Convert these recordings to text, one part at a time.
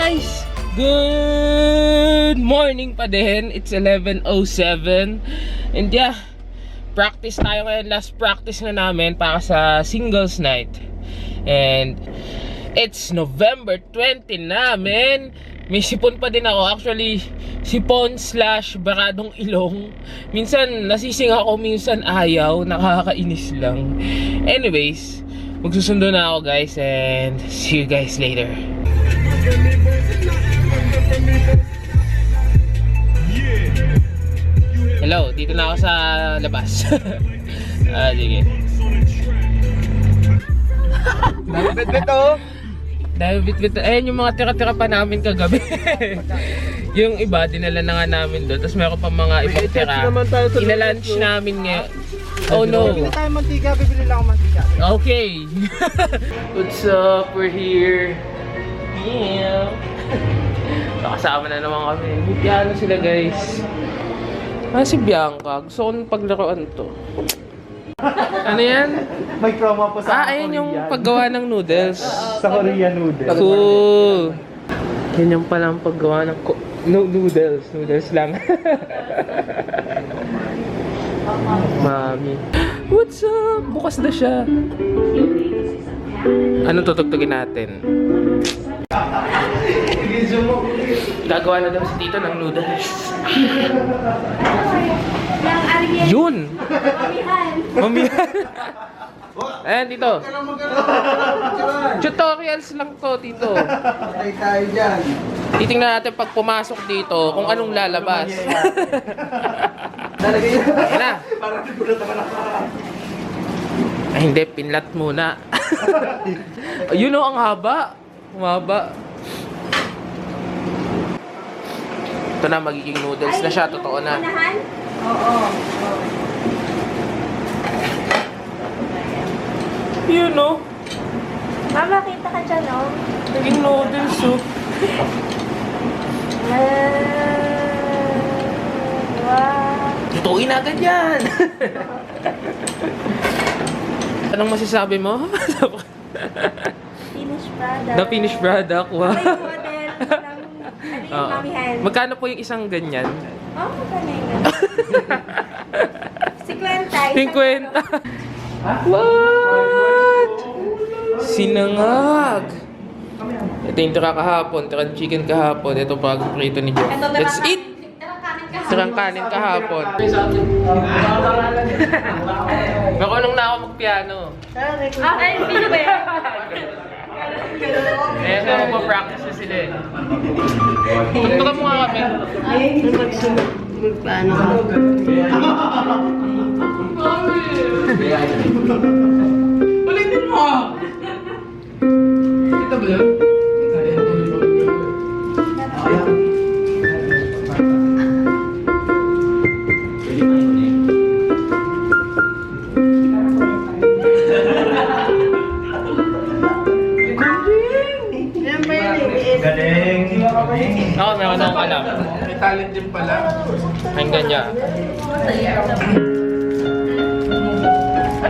guys! Good morning pa din. It's 11:07. And yeah, practice tayo ngayon. Last practice na namin para sa singles night. And it's November 20 na, men. May sipon pa din ako. Actually, sipon slash baradong ilong. Minsan nasising ako, minsan ayaw. Nakakainis lang. Anyways, magsusundo na ako guys, and see you guys later. Hello, dito na ako sa labas. Sige. Dami bit-bit oh. Dahil bit-bit. Ayan yung mga tira-tira pa namin kagabi. Yung iba, dinala na nga namin doon. Tapos meron pa mga ibang tira. Ina-lunch namin ngayon. Oh no. Bibili tayo mantika, bibili lang ako mantika. Okay. What's up? We're here. Yeah. Nakasama na naman kami. May piano sila guys. Si Bianca. Gusto ko nung paglaruan to. Ano yan? May promo po sa Ayan yung paggawa ng noodles. sa Korean noodles. Cool. Yan yung palang paggawa ng noodles. Noodles lang. Mami. What's up? Bukas na siya. Anong tutugtugin natin? Gagawa na daw si Tito ng noodles. Yun! Mamihan! Ayan, Tito. Tutorials lang to, Tito. Patay tayo dyan. Titingnan natin pag pumasok dito kung anong lalabas. Ayan na. Ay, hindi. Pinlat muna. Yun o, ang haba. Humaba. Ito na, magiging noodles na siya. Totoo na. Oo. Yun o. Mama, kita ka dyan, oh. Naging noodles o. Wow. Tutuin agad yan. Anong masasabi mo? Finished product. The finished product. Wow. May model ng Oo. mamihan. Magkano po yung isang ganyan? Oh, magkano yun? 50. 50. What? Sinangag. Ito yung tira kahapon, tirang chicken kahapon. Ito bagong prito ni Jeff. Let's eat! Tirang kanin kahapon. Makulong na ako magpiano. Ay, video ba yan? Ayan na, magpa-practice na sila eh. Tugtugan mo nga kami. Magpaano ka? Ulitin mo! Ito ba yun? Galing. Ako, meron akong alam. May talent din pala. Ang ganyan.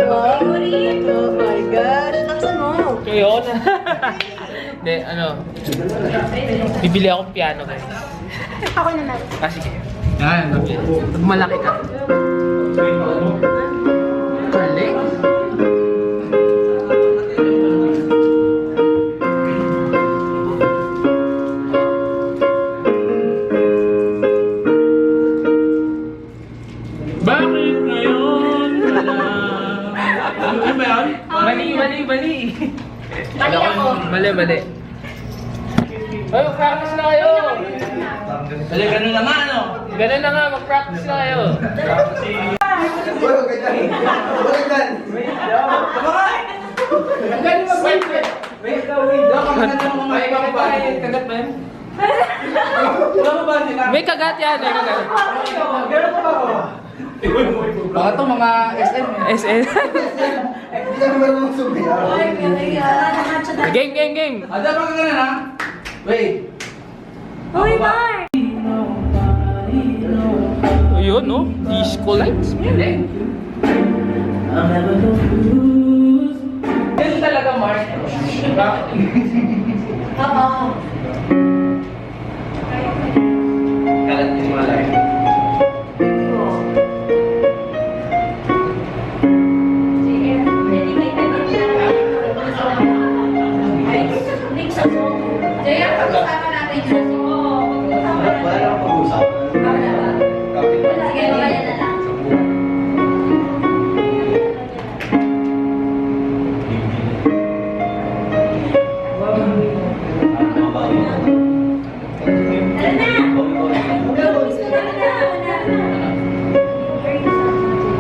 Oh my gosh, naksan mo. Yun. Hindi, ano. Bibili akong piano guys. Ako naman. Sige. Yan. Pag malaki ka. Galing. Bakit ngayon? Ano ba yan? Mali. Mali ako. Mali. Ay, mag-practice na kayo! Kasi ganun na nga, ano? Ganun na nga, mag-practice na kayo! Galing mag-wait. Wait daw. Kagat ba yan? May kagat yan, may kagat. Baka ito mga SM. SN. Hindi ka naman mong sumiyaw. Game! Ada pa ka ganun ha? Wait. Uy, Mark! Ayun, no? Disco lights. Hindi. Yan talaga, Mark. Oo. muna tayo. Wala lang pag-usap.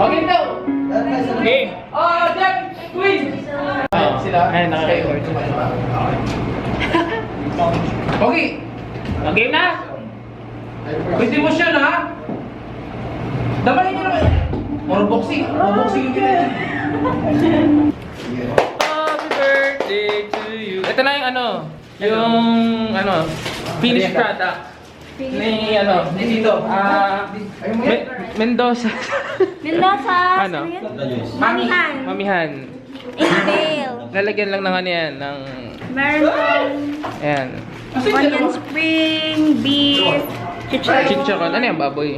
Okay daw! Game! Oh, Jack! Queen! Sila? Ayun, nakakayo. Okay. Okay na! Pwede mo siya na. Damay niyo naman. More boxing. More boxing yung pinag. Happy birthday to you! Ito na yung finished product. Ni Ni Tito. Mendoza. Mendoza. Ano? Mamihan. Mamihan. Inhale. Lalagyan lang ng ano yan, ng... Meron pong Ayan. onion spring, beef, chicharon. Chicharon. Ano yan, baboy?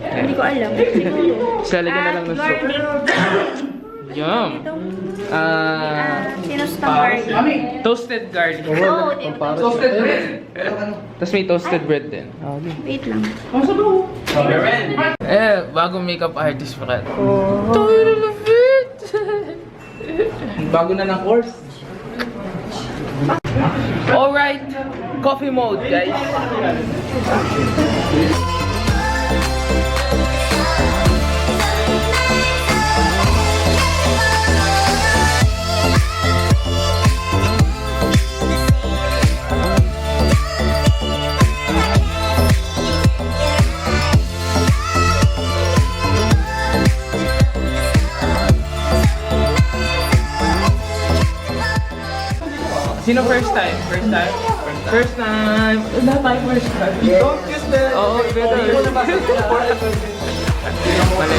Hindi ko alam. Tapos lalagyan na lang ng soup. Garlic. Yum! Sinustang garlic. Mami. Toasted garlic. Oh, dito. Toasted bread. Tapos may toasted bread din. Wait lang. Masa bro? Bagong makeup artist pa ka. Oh. I love it! Bago na ng course. Alright, coffee mode guys. Sino first time? First time? First time. Wala tayo first time. Don't kiss the... Oo, better. Mali.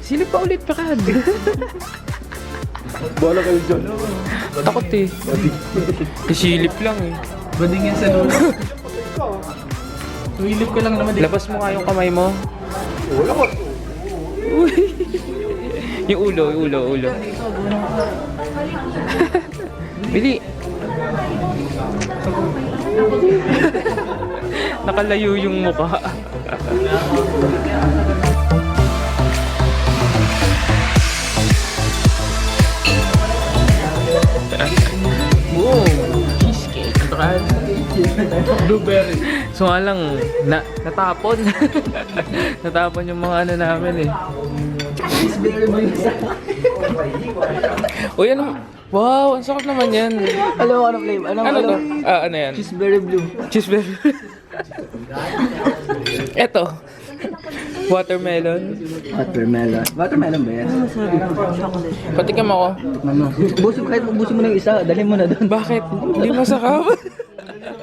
Sino pa ulit pa ka? Bola kayo dyan. Takot eh. Kasilip lang eh. Bading yan sa lolo. Tuwilip ka lang naman din. Labas mo nga yung kamay mo. Wala ko. Yung ulo. Bili. Nakalayo yung mukha. Wow! Cheesecake. Blueberry. So nga lang, natapon. Natapon yung mga ano namin eh. Cheeseberry mo yung isa. Uy, ano? Wow, ang sakit naman yan. Alam mo ano flavor? Ano to? Ano yan? Cheeseberry blue. Cheeseberry. Eto. Watermelon. Watermelon. Watermelon ba yan? Patikim ako. Kahit ubusin mo na yung isa, dalhin mo na doon. Bakit? Hindi masakap.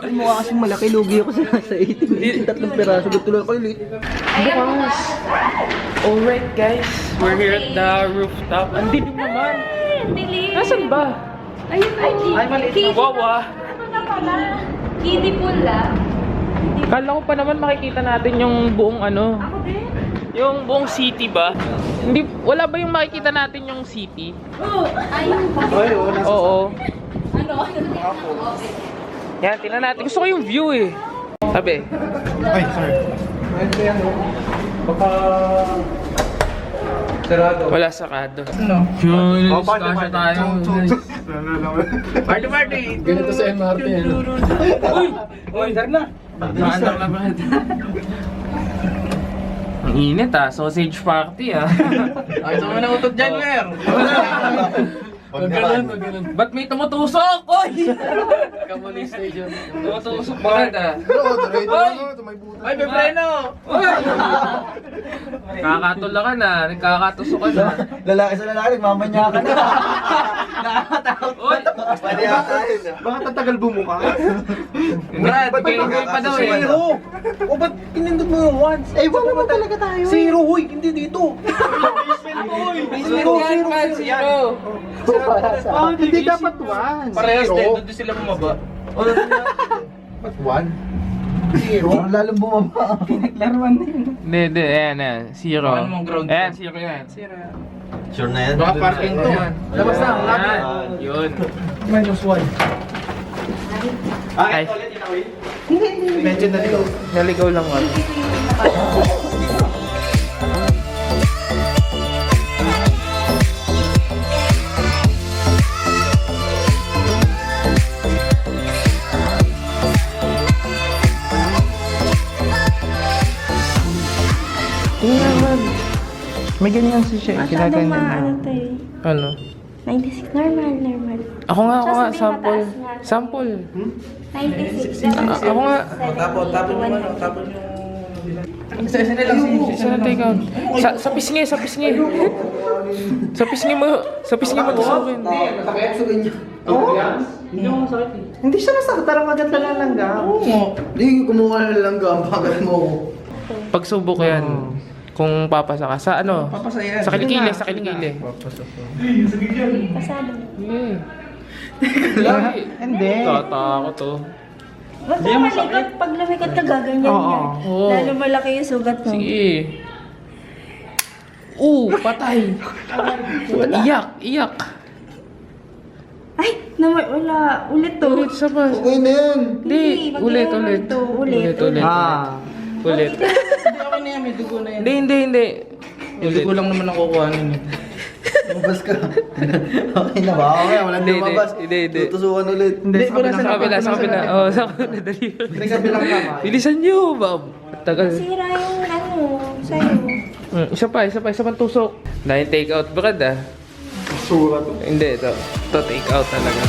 Ay, mukha kasing malaki, lugi ako sa 18 tatlong peraso. Tuloy ako ulit. Bukas. Alright guys, we're here at the rooftop. Ang dilim naman. Nasaan ba? Ayun, Ay, maliit. Wawa. Ano na pala? Kiddie pool lang. Kala ko pa naman makikita natin yung buong ano. Ako din. Yung buong city ba? Hindi, wala ba yung makikita natin yung city? Oh, ayun pa. Ay, wala. Oo. Ano? Yan, tingnan natin. Gusto ko yung view eh. Sabi. Ay, sorry. Baka... Sarado. Wala sakado. Ano? Yun, party tayo. Party! Ganito sa MRT. Uy! Uy, dar na. Naandar na ba? Ang init ah. Sausage party ah. Ay, saan mo na utot dyan, Mer? Ba't may tumutusok? Oy! Tumutusok ba ka? Ay, may preno! Kakatula ka na, nagkakatusok ka na. Lalaki sa lalaki, nagmamanya ka na. Oy! Baka tatagal bumuka. Brad, gay pa daw eh. Zero! O ba't pinindot mo yung once? Eh, wala naman talaga tayo. Zero, huy! Hindi dito. Zero, yan, man, zero. Hindi dapat one. Parehas din, doon sila bumaba. Ba't one? Zero? Lalong bumaba. Pinaglaruan na yun. Hindi, ayan, ayan, zero. Ano mong ground? Ayan, zero yan. Sure na yan? Baka parking to. Labas na, lapit. Ayan, yun. Minus 1. Ay, Medyo naligaw. naligaw lang ako. Tingnan man. May ganyan siya, Masyadong maano to eh. Ano? 96, normal. Ako nga, Just may sample. mataas nga. Sample. 96. Ako nga. Tapon yung ano, tapon yung... Isa na lang Isa na take out. Sa pisngi. Sa pisngi mo tusukin. Hindi siya nasakit. Tarang maganda na lang ga. Hindi, kumuha na lang ga. Bagal mo ako. Pagsubok yan. Kung papasa ka. Sa ano? Papasaya. Sa kilikili. Sa kilikili. Pasado. Hindi. Tatakot to. Huwag ka malikot. Pag lumikot ka, gaganyan yan. Oo. Lalo malaki yung sugat mo. Sige. Patay. Iyak. Ay, wala. Ulit to. Ulit sa bas. Okay na yan. Hindi. Ulit. Ulit. Ulit. Hindi ako na yan, may dugo na yan. Hindi. Yung dugo lang naman ang kukuhanin eh. Lumabas ka. Okay na ba? Okay, walang Hindi, lumabas. hindi. Tutusukan ulit. Hindi, Sa kabila. Sa kabila. Dali. Kabilang tama. Bilisan nyo, Bob. Tagal. Sira yung sa'yo. Isa pang tusok. Dahil take out brad ah. Sura to. Hindi, ito take out talaga.